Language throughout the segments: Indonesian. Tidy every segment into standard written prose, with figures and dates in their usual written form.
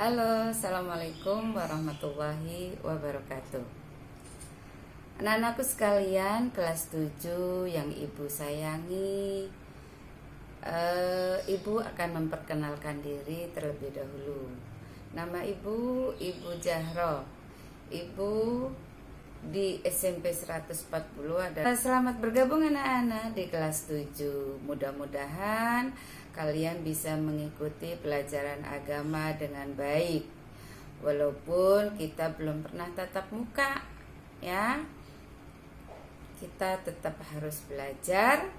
Halo, assalamualaikum warahmatullahi wabarakatuh. Anak-anakku sekalian, kelas 7 yang ibu sayangi, ibu akan memperkenalkan diri terlebih dahulu. Nama ibu, Ibu Jahro. Ibu di SMP 140 ada. Selamat bergabung anak-anak di kelas 7. Mudah-mudahan kalian bisa mengikuti pelajaran agama dengan baik. Walaupun kita belum pernah tatap muka, ya. Kita tetap harus belajar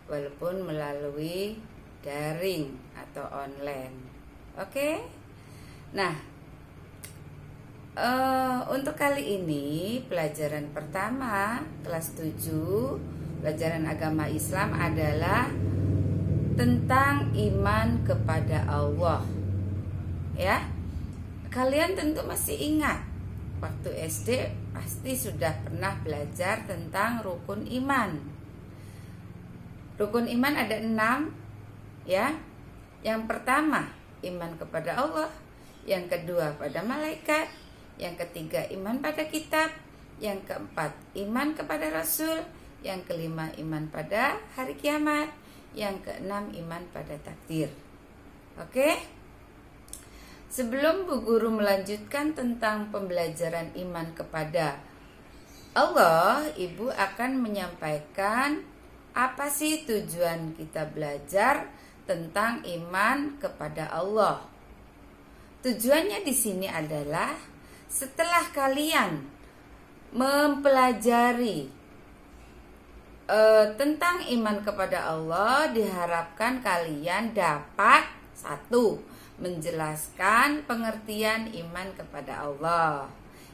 walaupun melalui daring atau online. Oke? Nah, untuk kali ini pelajaran pertama kelas 7 pelajaran agama Islam adalah tentang iman kepada Allah. Ya. Kalian tentu masih ingat waktu SD pasti sudah pernah belajar tentang rukun iman. Rukun iman ada 6, ya. Yang pertama, iman kepada Allah. Yang kedua, pada malaikat. Yang ketiga, iman pada kitab. Yang keempat, iman kepada Rasul. Yang kelima, iman pada hari kiamat. Yang keenam, iman pada takdir. Oke? Sebelum Bu Guru melanjutkan tentang pembelajaran iman kepada Allah, Ibu akan menyampaikan apa sih tujuan kita belajar tentang iman kepada Allah. Tujuannya di sini adalah setelah kalian mempelajari tentang iman kepada Allah, diharapkan kalian dapat satu, menjelaskan pengertian iman kepada Allah.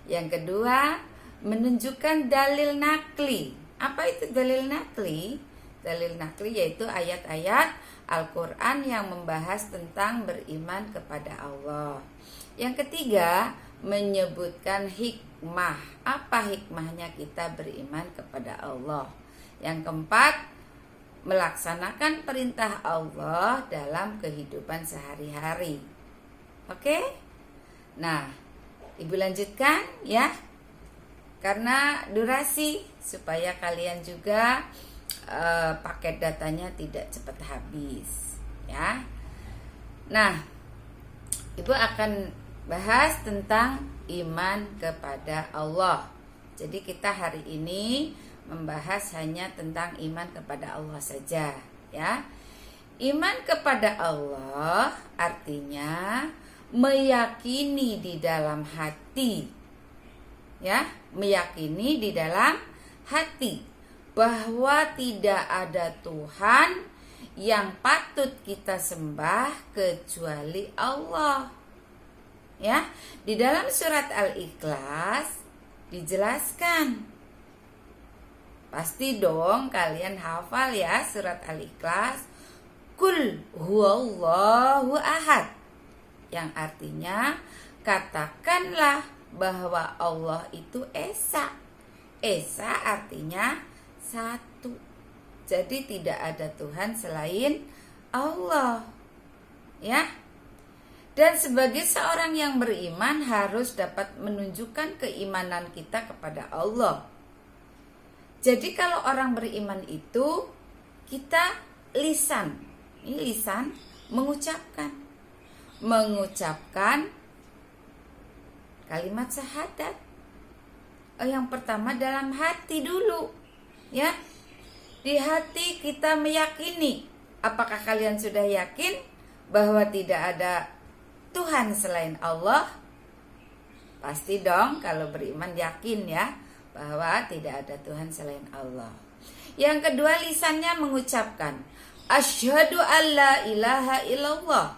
Yang kedua, menunjukkan dalil nakli. Apa itu dalil nakli? Dalil nakli yaitu ayat-ayat Al-Quran yang membahas tentang beriman kepada Allah. Yang ketiga, menyebutkan hikmah. Apa hikmahnya kita beriman kepada Allah? Yang keempat, melaksanakan perintah Allah dalam kehidupan sehari-hari. Oke? Nah, Ibu lanjutkan ya. Karena durasi supaya kalian juga paket datanya tidak cepat habis, ya. Nah, Ibu akan bahas tentang iman kepada Allah. Jadi kita hari ini membahas hanya tentang iman kepada Allah saja, ya. Iman kepada Allah artinya meyakini di dalam hati, ya, meyakini di dalam hati bahwa tidak ada Tuhan yang patut kita sembah kecuali Allah. Ya, di dalam surat Al-Ikhlas dijelaskan. Pasti dong kalian hafal ya surat Al-Ikhlas. Qul huwallahu ahad. Yang artinya katakanlah bahwa Allah itu esa. Esa artinya satu. Jadi tidak ada Tuhan selain Allah. Ya. Dan sebagai seorang yang beriman harus dapat menunjukkan keimanan kita kepada Allah. Jadi kalau orang beriman itu kita lisan, ini lisan mengucapkan kalimat syahadat. Yang pertama dalam hati dulu, ya. Di hati kita meyakini. Apakah kalian sudah yakin bahwa tidak ada Tuhan selain Allah? Pasti dong kalau beriman yakin ya bahwa tidak ada Tuhan selain Allah. Yang kedua, lisannya mengucapkan asyhadu alla ilaha illallah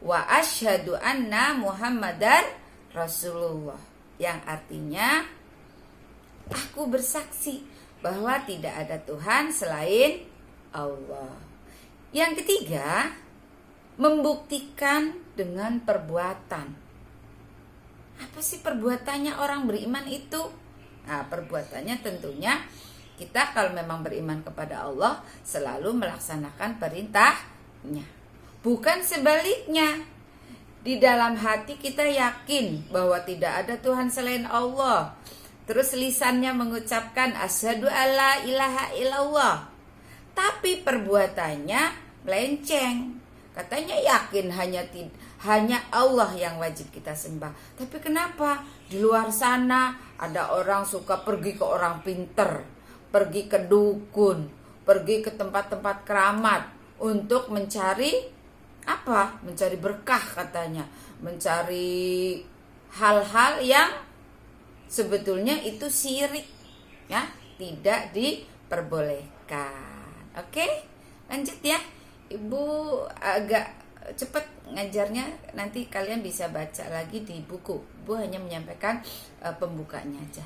wa asyhadu anna muhammadar rasulullah. Yang artinya aku bersaksi bahwa tidak ada Tuhan selain Allah. Yang ketiga, membuktikan dengan perbuatan. Apa sih perbuatannya orang beriman itu? Nah, perbuatannya tentunya kita kalau memang beriman kepada Allah selalu melaksanakan perintahnya. Bukan sebaliknya. Di dalam hati kita yakin bahwa tidak ada Tuhan selain Allah. Terus lisannya mengucapkan asyhadu alla ilaha illallah. Tapi perbuatannya melenceng. Katanya yakin hanya Allah yang wajib kita sembah. Tapi kenapa di luar sana ada orang suka pergi ke orang pinter, pergi ke dukun, pergi ke tempat-tempat keramat untuk mencari apa? Mencari berkah katanya, mencari hal-hal yang sebetulnya itu syirik, ya, tidak diperbolehkan. Oke, lanjut ya. Ibu agak cepat ngajarnya, nanti kalian bisa baca lagi di buku. Ibu hanya menyampaikan pembukanya aja.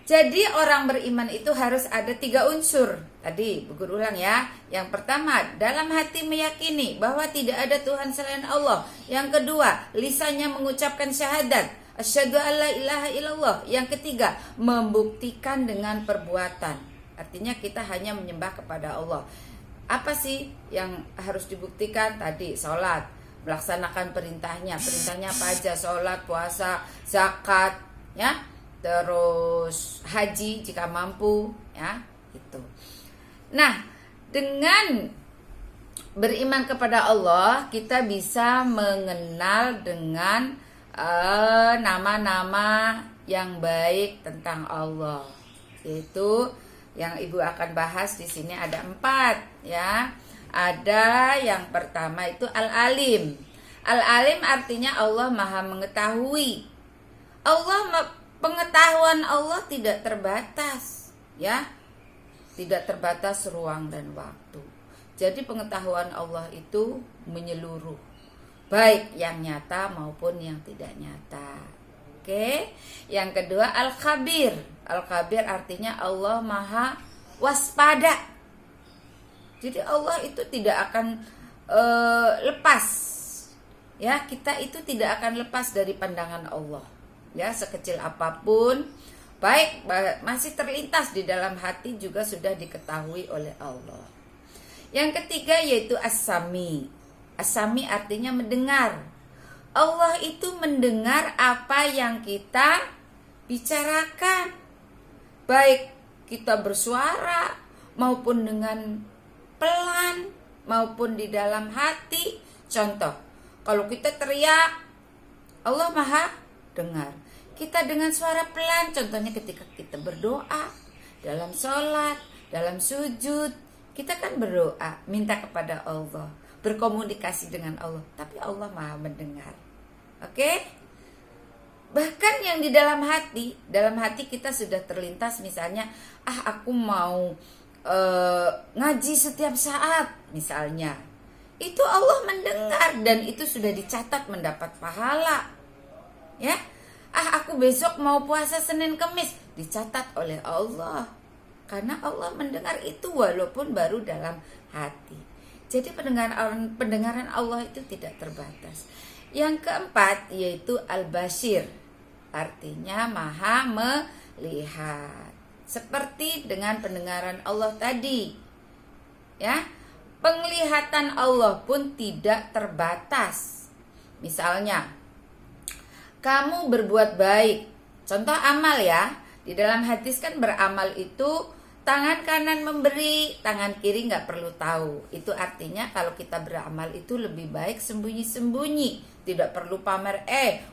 Jadi orang beriman itu harus ada 3 unsur. Tadi Bu Guru ulang ya. Yang pertama, dalam hati meyakini bahwa tidak ada Tuhan selain Allah. Yang kedua, lisannya mengucapkan syahadat, asyhadu alla ilaha illallah. Yang ketiga, membuktikan dengan perbuatan. Artinya kita hanya menyembah kepada Allah. Apa sih yang harus dibuktikan? Tadi sholat, melaksanakan perintahnya. Perintahnya apa aja? Sholat, puasa, zakat, ya, terus haji jika mampu, ya, itu. Nah, dengan beriman kepada Allah, kita bisa mengenal dengan nama-nama yang baik tentang Allah, yaitu yang Ibu akan bahas di sini ada 4, ya. Ada yang pertama itu Al-Alim. Al-Alim artinya Allah Maha mengetahui. Pengetahuan Allah tidak terbatas, ya. Tidak terbatas ruang dan waktu. Jadi pengetahuan Allah itu menyeluruh, baik yang nyata maupun yang tidak nyata. Oke. Yang kedua Al-Khabir. Al-Khabir artinya Allah Maha waspada. Jadi Allah itu tidak akan lepas. Ya, kita itu tidak akan lepas dari pandangan Allah. Ya, sekecil apapun, baik masih terlintas di dalam hati juga sudah diketahui oleh Allah. Yang ketiga yaitu As-Sami. As-Sami artinya mendengar. Allah itu mendengar apa yang kita bicarakan. Baik kita bersuara maupun dengan pelan maupun di dalam hati. Contoh, kalau kita teriak, Allah Maha dengar. Kita dengan suara pelan, contohnya ketika kita berdoa, dalam sholat, dalam sujud, kita kan berdoa, minta kepada Allah, berkomunikasi dengan Allah, tapi Allah Maha mendengar. Oke? Bahkan yang di dalam hati kita sudah terlintas, misalnya, aku mau ngaji setiap saat, misalnya. Itu Allah mendengar dan itu sudah dicatat mendapat pahala. Ya, aku besok mau puasa Senin Kemis, dicatat oleh Allah. Karena Allah mendengar itu walaupun baru dalam hati. Jadi pendengaran Allah itu tidak terbatas. Yang keempat yaitu Al-Basir. Artinya Maha melihat. Seperti dengan pendengaran Allah tadi. Ya, penglihatan Allah pun tidak terbatas. Misalnya, kamu berbuat baik. Contoh amal ya. Di dalam hadis kan beramal itu tangan kanan memberi, tangan kiri nggak perlu tahu. Itu artinya kalau kita beramal itu lebih baik sembunyi-sembunyi. Tidak perlu pamer,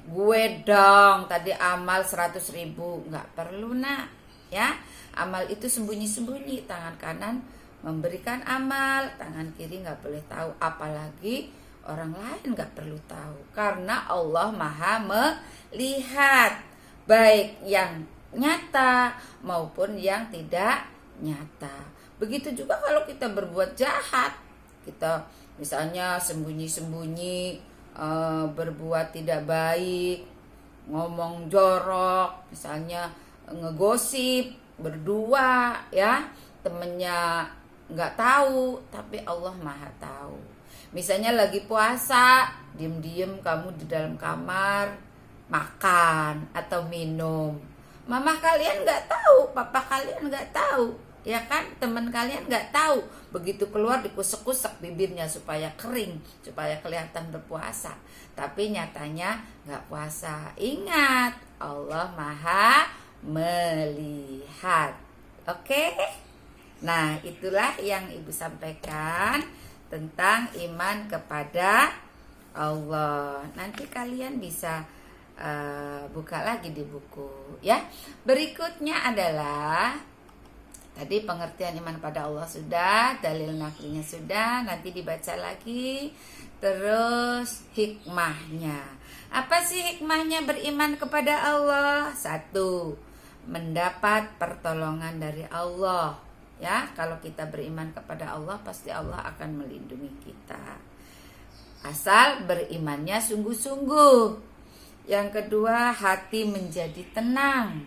gue dong tadi amal 100.000. Nggak perlu nak. Ya, amal itu sembunyi-sembunyi. Tangan kanan memberikan amal, tangan kiri nggak boleh tahu. Apalagi orang lain nggak perlu tahu. Karena Allah Maha melihat, baik yang nyata maupun yang tidak nyata. Begitu juga kalau kita berbuat jahat, kita misalnya sembunyi-sembunyi, berbuat tidak baik, ngomong jorok, misalnya ngegosip berdua, ya, temennya nggak tahu, tapi Allah Maha tahu. Misalnya lagi puasa, diem-diem kamu di dalam kamar makan atau minum, mama kalian nggak tahu, papa kalian nggak tahu, Ya kan, teman kalian nggak tahu, begitu keluar dikusek-kusek bibirnya supaya kering, supaya kelihatan berpuasa, tapi nyatanya nggak puasa. Ingat, Allah Maha melihat. Oke? Nah, itulah yang Ibu sampaikan tentang iman kepada Allah. Nanti kalian bisa buka lagi di buku ya. Berikutnya adalah tadi pengertian iman pada Allah sudah, dalil naklinya sudah, nanti dibaca lagi. Terus hikmahnya. Apa sih hikmahnya beriman kepada Allah? 1, mendapat pertolongan dari Allah. Ya, kalau kita beriman kepada Allah, pasti Allah akan melindungi kita. Asal berimannya sungguh-sungguh. Yang kedua, hati menjadi tenang.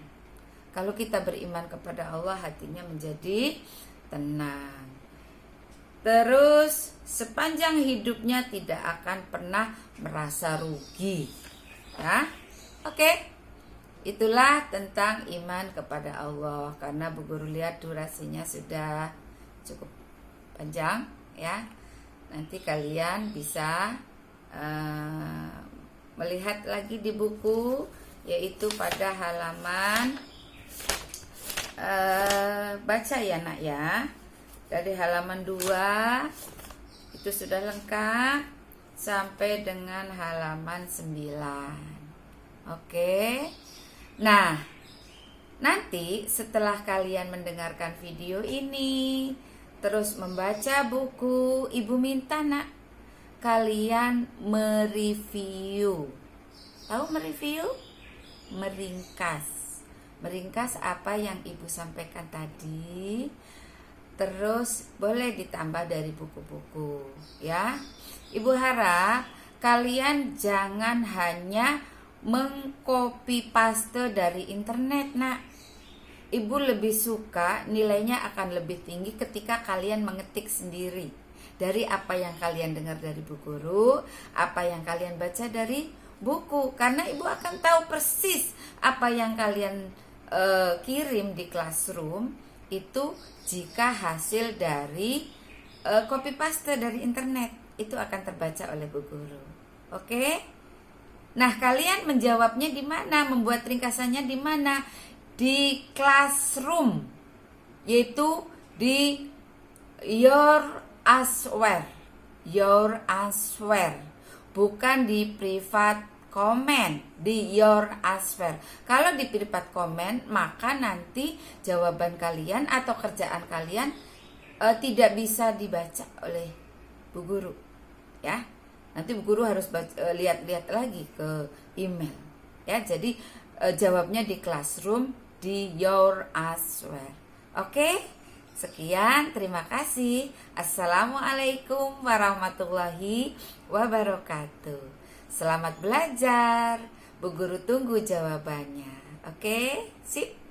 Kalau kita beriman kepada Allah, hatinya menjadi tenang. Terus sepanjang hidupnya tidak akan pernah merasa rugi. Ya, oke. Itulah tentang iman kepada Allah. Karena Bu Guru lihat durasinya sudah cukup panjang, ya. Nanti kalian bisa melihat lagi di buku, yaitu pada halaman baca ya nak ya, dari halaman 2 itu sudah lengkap sampai dengan halaman 9. Oke. Nah, nanti setelah kalian mendengarkan video ini terus membaca buku, Ibu minta nak kalian mereview. Tahu mereview? Meringkas apa yang Ibu sampaikan tadi. Terus boleh ditambah dari buku-buku, ya. Ibu harap kalian jangan hanya mengcopy paste dari internet, nak. Ibu lebih suka nilainya akan lebih tinggi ketika kalian mengetik sendiri dari apa yang kalian dengar dari Bu Guru, apa yang kalian baca dari buku. Karena Ibu akan tahu persis apa yang kalian kirim di classroom itu jika hasil dari copy paste dari internet itu akan terbaca oleh Bu Guru. Oke? Nah, kalian menjawabnya di mana? Membuat ringkasannya di mana? Di classroom, yaitu di your answer, bukan di private comment, di your answer. Kalau di private comment, maka nanti jawaban kalian atau kerjaan kalian tidak bisa dibaca oleh Bu Guru, ya. Nanti Bu Guru harus lihat-lihat lagi ke email, ya. Jadi jawabnya di classroom, di your answer. Oke? Sekian, terima kasih. Assalamualaikum warahmatullahi wabarakatuh. Selamat belajar. Bu Guru tunggu jawabannya. Oke? Sip.